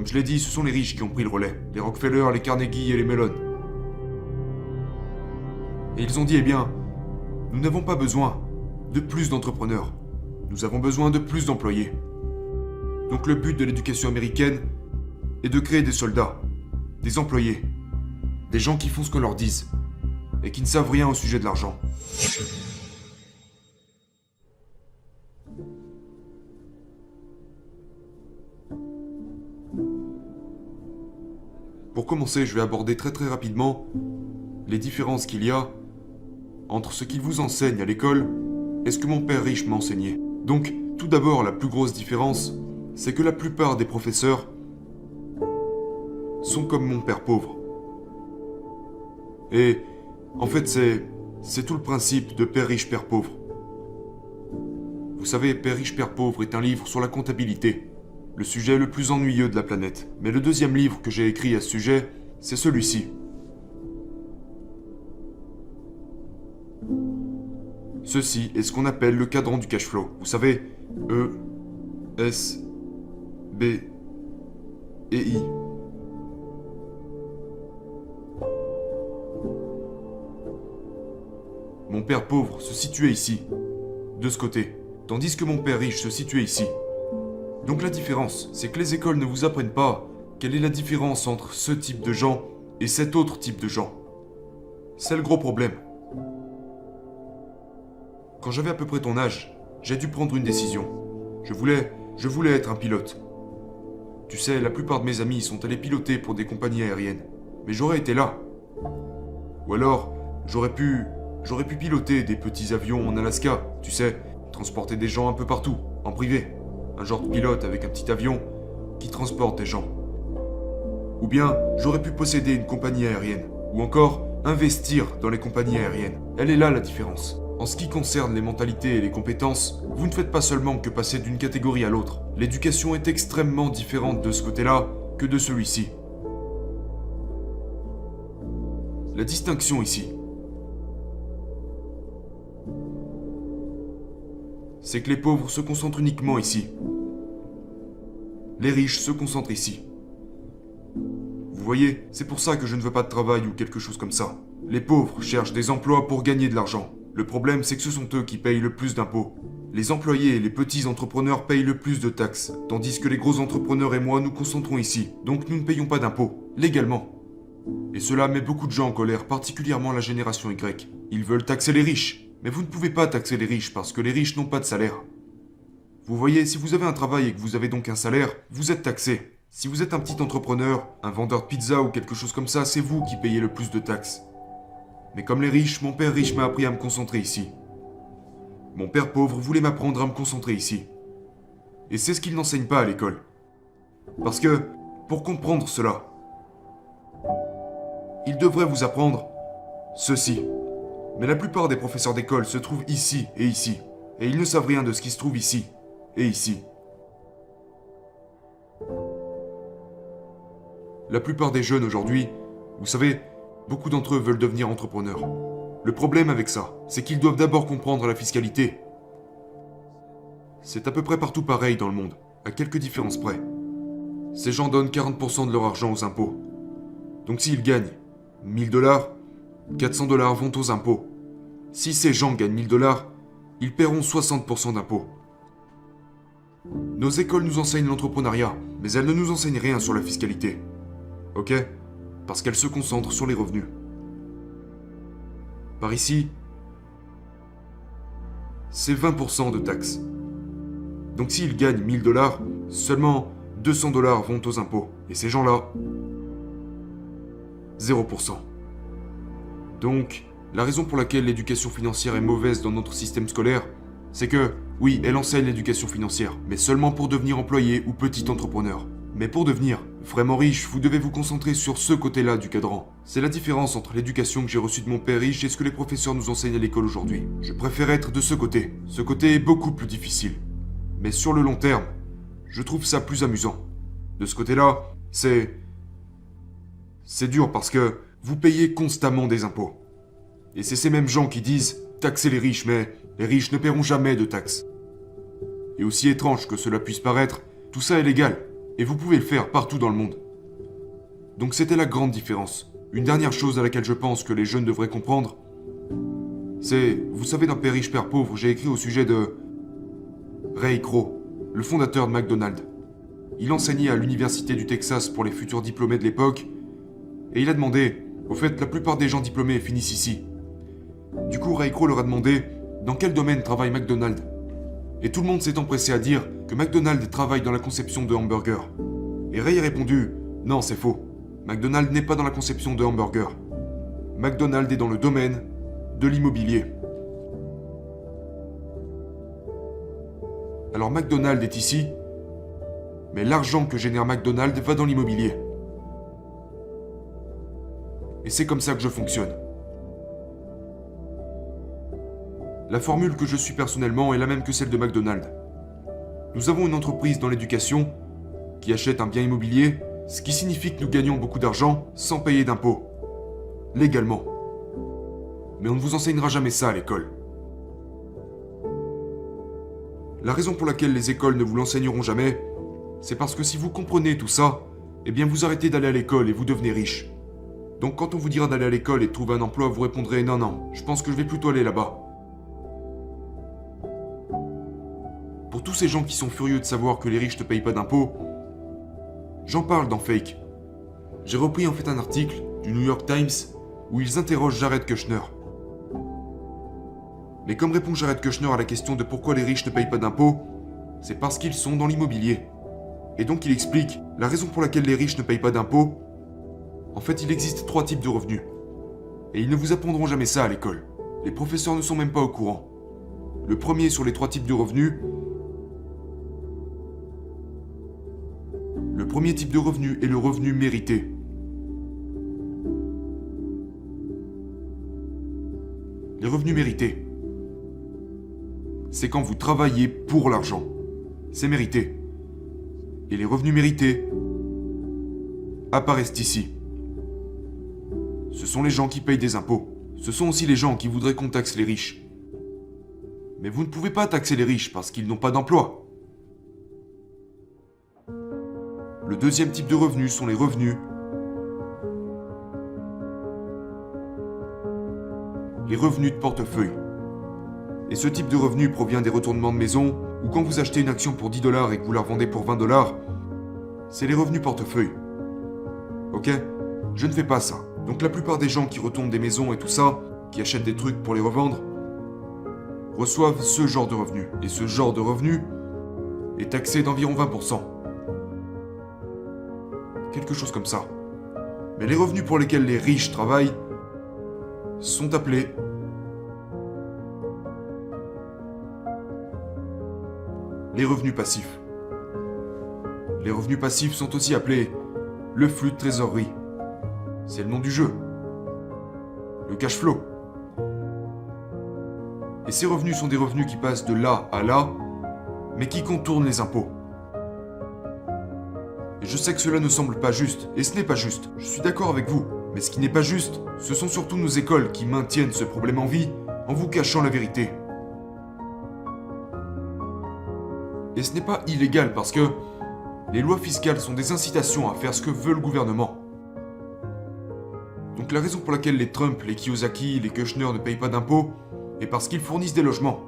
Comme je l'ai dit, ce sont les riches qui ont pris le relais. Les Rockefeller, les Carnegie et les Mellon. Et ils ont dit, eh bien, nous n'avons pas besoin de plus d'entrepreneurs. Nous avons besoin de plus d'employés. Donc le but de l'éducation américaine est de créer des soldats, des employés, des gens qui font ce qu'on leur dise et qui ne savent rien au sujet de l'argent. Pour commencer, je vais aborder très rapidement les différences qu'il y a entre ce qu'ils vous enseignent à l'école et ce que mon père riche m'a enseigné. Donc, tout d'abord, la plus grosse différence, c'est que la plupart des professeurs sont comme mon père pauvre. Et, en fait, c'est tout le principe de Père riche, Père pauvre. Vous savez, Père riche, Père pauvre est un livre sur la comptabilité, le sujet le plus ennuyeux de la planète. Mais le deuxième livre que j'ai écrit à ce sujet, c'est celui-ci. Ceci est ce qu'on appelle le cadran du cash flow. Vous savez, E, S, B et I. Mon père pauvre se situait ici, de ce côté, tandis que mon père riche se situait ici. Donc la différence, c'est que les écoles ne vous apprennent pas quelle est la différence entre ce type de gens et cet autre type de gens. C'est le gros problème. Quand j'avais à peu près ton âge, j'ai dû prendre une décision. Je voulais être un pilote. Tu sais, la plupart de mes amis sont allés piloter pour des compagnies aériennes. Mais j'aurais été là. Ou alors, j'aurais pu piloter des petits avions en Alaska, tu sais, transporter des gens un peu partout, en privé. Un genre de pilote avec un petit avion qui transporte des gens. Ou bien, j'aurais pu posséder une compagnie aérienne. Ou encore, investir dans les compagnies aériennes. Elle est là la différence. En ce qui concerne les mentalités et les compétences, vous ne faites pas seulement que passer d'une catégorie à l'autre. L'éducation est extrêmement différente de ce côté-là que de celui-ci. La distinction ici, c'est que les pauvres se concentrent uniquement ici. Les riches se concentrent ici. Vous voyez, c'est pour ça que je ne veux pas de travail ou quelque chose comme ça. Les pauvres cherchent des emplois pour gagner de l'argent. Le problème, c'est que ce sont eux qui payent le plus d'impôts. Les employés et les petits entrepreneurs payent le plus de taxes, tandis que les gros entrepreneurs et moi nous concentrons ici. Donc nous ne payons pas d'impôts, légalement. Et cela met beaucoup de gens en colère, particulièrement la génération Y. Ils veulent taxer les riches. Mais vous ne pouvez pas taxer les riches parce que les riches n'ont pas de salaire. Vous voyez, si vous avez un travail et que vous avez donc un salaire, vous êtes taxé. Si vous êtes un petit entrepreneur, un vendeur de pizza ou quelque chose comme ça, c'est vous qui payez le plus de taxes. Mais comme les riches, mon père riche m'a appris à me concentrer ici. Mon père pauvre voulait m'apprendre à me concentrer ici. Et c'est ce qu'il n'enseigne pas à l'école. Parce que, pour comprendre cela, il devrait vous apprendre ceci. Mais la plupart des professeurs d'école se trouvent ici et ici. Et ils ne savent rien de ce qui se trouve ici et ici. La plupart des jeunes aujourd'hui, vous savez, beaucoup d'entre eux veulent devenir entrepreneurs. Le problème avec ça, c'est qu'ils doivent d'abord comprendre la fiscalité. C'est à peu près partout pareil dans le monde, à quelques différences près. Ces gens donnent 40% de leur argent aux impôts. Donc s'ils gagnent 1000 $, 400 $ vont aux impôts. Si ces gens gagnent 1000 $, ils paieront 60% d'impôts. Nos écoles nous enseignent l'entrepreneuriat, mais elles ne nous enseignent rien sur la fiscalité. Ok ? Parce qu'elles se concentrent sur les revenus. Par ici, c'est 20% de taxes. Donc s'ils gagnent 1000 $, seulement 200 $ vont aux impôts. Et ces gens-là, 0%. Donc, la raison pour laquelle l'éducation financière est mauvaise dans notre système scolaire, c'est que, oui, elle enseigne l'éducation financière, mais seulement pour devenir employé ou petit entrepreneur. Mais pour devenir vraiment riche, vous devez vous concentrer sur ce côté-là du cadran. C'est la différence entre l'éducation que j'ai reçue de mon père riche et ce que les professeurs nous enseignent à l'école aujourd'hui. Je préfère être de ce côté. Ce côté est beaucoup plus difficile. Mais sur le long terme, je trouve ça plus amusant. De ce côté-là, c'est dur parce que vous payez constamment des impôts. Et c'est ces mêmes gens qui disent « taxer les riches », mais les riches ne paieront jamais de taxes. Et aussi étrange que cela puisse paraître, tout ça est légal. Et vous pouvez le faire partout dans le monde. Donc c'était la grande différence. Une dernière chose à laquelle je pense que les jeunes devraient comprendre, c'est, vous savez, dans Père riche, Père pauvre, j'ai écrit au sujet de Ray Kroc, le fondateur de McDonald's. Il enseignait à l'université du Texas pour les futurs diplômés de l'époque, et il a demandé, au fait, la plupart des gens diplômés finissent ici. Du coup, Ray Kroc leur a demandé, dans quel domaine travaille McDonald's? Et tout le monde s'est empressé à dire que McDonald's travaille dans la conception de hamburgers. Et Ray a répondu, non, c'est faux. McDonald's n'est pas dans la conception de hamburgers. McDonald's est dans le domaine de l'immobilier. Alors McDonald's est ici, mais l'argent que génère McDonald's va dans l'immobilier. Et c'est comme ça que je fonctionne. La formule que je suis personnellement est la même que celle de McDonald's. Nous avons une entreprise dans l'éducation qui achète un bien immobilier, ce qui signifie que nous gagnons beaucoup d'argent sans payer d'impôts. Légalement. Mais on ne vous enseignera jamais ça à l'école. La raison pour laquelle les écoles ne vous l'enseigneront jamais, c'est parce que si vous comprenez tout ça, eh bien vous arrêtez d'aller à l'école et vous devenez riche. Donc quand on vous dira d'aller à l'école et de trouver un emploi, vous répondrez non, non, je pense que je vais plutôt aller là-bas. Pour tous ces gens qui sont furieux de savoir que les riches ne payent pas d'impôts, j'en parle dans Fake. J'ai repris en fait un article du New York Times où ils interrogent Jared Kushner. Mais comme répond Jared Kushner à la question de pourquoi les riches ne payent pas d'impôts, c'est parce qu'ils sont dans l'immobilier. Et donc il explique la raison pour laquelle les riches ne payent pas d'impôts. En fait, il existe 3 types de revenus. Et ils ne vous apprendront jamais ça à l'école. Les professeurs ne sont même pas au courant. Le premier sur les 3 types de revenus. Le premier type de revenu est le revenu mérité. Les revenus mérités, c'est quand vous travaillez pour l'argent. C'est mérité. Et les revenus mérités apparaissent ici. Ce sont les gens qui payent des impôts. Ce sont aussi les gens qui voudraient qu'on taxe les riches. Mais vous ne pouvez pas taxer les riches parce qu'ils n'ont pas d'emploi. Le deuxième type de revenus sont les revenus. Les revenus de portefeuille. Et ce type de revenu provient des retournements de maison ou quand vous achetez une action pour 10 $ et que vous la revendez pour 20 $, c'est les revenus portefeuille. Ok? Je ne fais pas ça. Donc la plupart des gens qui retournent des maisons et tout ça, qui achètent des trucs pour les revendre, reçoivent ce genre de revenus. Et ce genre de revenu est taxé d'environ 20%. Quelque chose comme ça. Mais les revenus pour lesquels les riches travaillent sont appelés les revenus passifs. Les revenus passifs sont aussi appelés le flux de trésorerie. C'est le nom du jeu. Le cash flow. Et ces revenus sont des revenus qui passent de là à là, mais qui contournent les impôts. Et je sais que cela ne semble pas juste, et ce n'est pas juste, je suis d'accord avec vous. Mais ce qui n'est pas juste, ce sont surtout nos écoles qui maintiennent ce problème en vie en vous cachant la vérité. Et ce n'est pas illégal parce que les lois fiscales sont des incitations à faire ce que veut le gouvernement. Donc la raison pour laquelle les Trump, les Kiyosaki, les Kushner ne payent pas d'impôts est parce qu'ils fournissent des logements.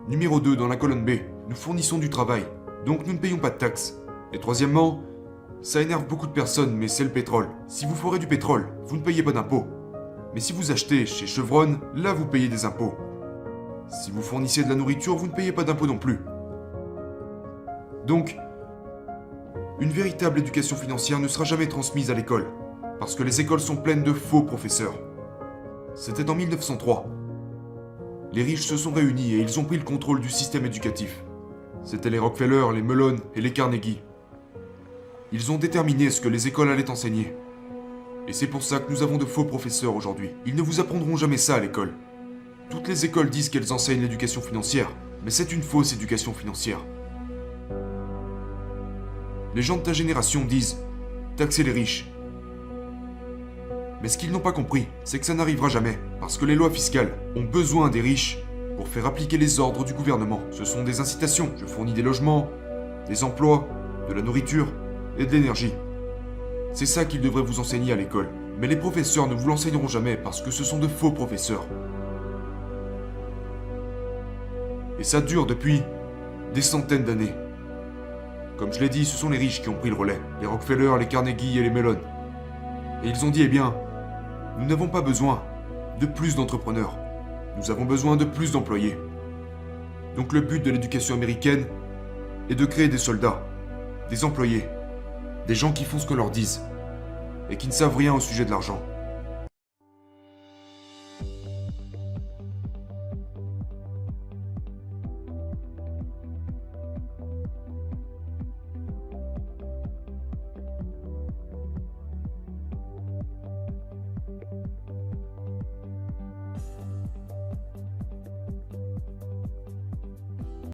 Numéro 2 dans la colonne B, nous fournissons du travail, donc nous ne payons pas de taxes. Et troisièmement, ça énerve beaucoup de personnes, mais c'est le pétrole. Si vous forez du pétrole, vous ne payez pas d'impôts. Mais si vous achetez chez Chevron, là vous payez des impôts. Si vous fournissez de la nourriture, vous ne payez pas d'impôts non plus. Donc, une véritable éducation financière ne sera jamais transmise à l'école, parce que les écoles sont pleines de faux professeurs. C'était en 1903. Les riches se sont réunis et ils ont pris le contrôle du système éducatif. C'était les Rockefeller, les Mellon et les Carnegie. Ils ont déterminé ce que les écoles allaient enseigner. Et c'est pour ça que nous avons de faux professeurs aujourd'hui. Ils ne vous apprendront jamais ça à l'école. Toutes les écoles disent qu'elles enseignent l'éducation financière, mais c'est une fausse éducation financière. Les gens de ta génération disent « taxer les riches ». Mais ce qu'ils n'ont pas compris, c'est que ça n'arrivera jamais, parce que les lois fiscales ont besoin des riches pour faire appliquer les ordres du gouvernement. Ce sont des incitations. Je fournis des logements, des emplois, de la nourriture, et de l'énergie. C'est ça qu'ils devraient vous enseigner à l'école. Mais les professeurs ne vous l'enseigneront jamais parce que ce sont de faux professeurs. Et ça dure depuis des centaines d'années. Comme je l'ai dit, ce sont les riches qui ont pris le relais. Les Rockefeller, les Carnegie et les Mellon. Et ils ont dit, eh bien, nous n'avons pas besoin de plus d'entrepreneurs. Nous avons besoin de plus d'employés. Donc le but de l'éducation américaine est de créer des soldats, des employés, des gens qui font ce qu'on leur dise et qui ne savent rien au sujet de l'argent.